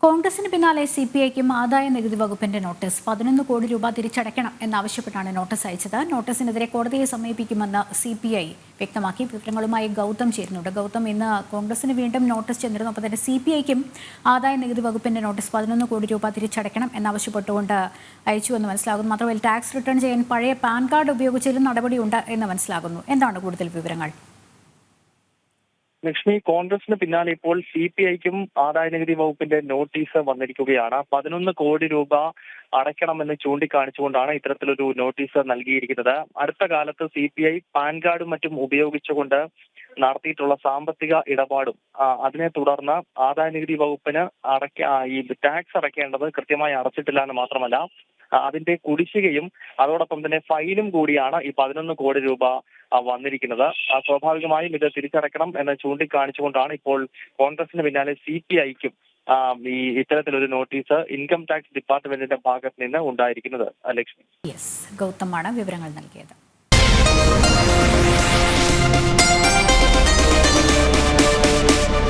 കോൺഗ്രസിന് പിന്നാലെ സിപിഐക്കും ആദായ നികുതി വകുപ്പിന്റെ നോട്ടീസ് 11 കോടി രൂപ തിരിച്ചടയ്ക്കണം എന്നാവശ്യപ്പെട്ടാണ് നോട്ടീസ് അയച്ചത്. നോട്ടീസിനെതിരെ കോടതിയെ സമീപിക്കുമെന്ന് സിപിഐ വ്യക്തമാക്കി. വിവരങ്ങളുമായി ഗൗതം ചേരുന്നുണ്ട്. ഗൗതം, ഇന്ന് കോൺഗ്രസിന് വീണ്ടും നോട്ടീസ് ചെന്നിരുന്നു. അപ്പോൾ തന്നെ സിപിഐക്കും ആദായ നികുതി വകുപ്പിന്റെ നോട്ടീസ് 11 കോടി രൂപ തിരിച്ചടയ്ക്കണം എന്നാവശ്യപ്പെട്ടുകൊണ്ട് അയച്ചു എന്ന് മനസ്സിലാകുന്നു. മാത്രമല്ല ടാക്സ് റിട്ടേൺ ചെയ്യാൻ പഴയ പാൻ കാർഡ് ഉപയോഗിച്ചതിലും നടപടിയുണ്ട് എന്ന് മനസ്സിലാകുന്നു. എന്താണ് കൂടുതൽ വിവരങ്ങൾ? ലക്ഷ്മി, കോൺഗ്രസിന് പിന്നാലെ ഇപ്പോൾ സിപിഐക്കും ആദായ നികുതി വകുപ്പിന്റെ നോട്ടീസ് വന്നിരിക്കുകയാണ്. 11 കോടി രൂപ അടയ്ക്കണമെന്ന് ചൂണ്ടിക്കാണിച്ചുകൊണ്ടാണ് ഇത്തരത്തിലൊരു നോട്ടീസ് നൽകിയിരിക്കുന്നത്. അടുത്ത കാലത്ത് സിപിഐ പാൻ കാർഡും മറ്റും ഉപയോഗിച്ചുകൊണ്ട് നടത്തിയിട്ടുള്ള സാമ്പത്തിക ഇടപാടും അതിനെ തുടർന്ന് ആദായ നികുതി വകുപ്പിന് ഈ ടാക്സ് അടയ്ക്കേണ്ടത് കൃത്യമായി അടച്ചിട്ടില്ല എന്ന് മാത്രമല്ല അതിന്റെ കുടിശ്ശികയും അതോടൊപ്പം തന്നെ ഫൈനും കൂടിയാണ് ഈ 11 കോടി രൂപ വന്നിരിക്കുന്നത്. സ്വാഭാവികമായും ഇത് തിരിച്ചടയ്ക്കണം എന്ന് ചൂണ്ടിക്കാണിച്ചുകൊണ്ടാണ് ഇപ്പോൾ കോൺഗ്രസിന് പിന്നാലെ സിപിഐക്കും ഈ ഇത്തരത്തിലൊരു നോട്ടീസ് ഇൻകം ടാക്സ് ഡിപ്പാർട്ട്മെന്റിന്റെ ഭാഗത്ത് നിന്ന് ഉണ്ടായിരിക്കുന്നത്. ലക്ഷ്മി, ഗൗതമാണ് വിവരങ്ങൾ നൽകിയത്.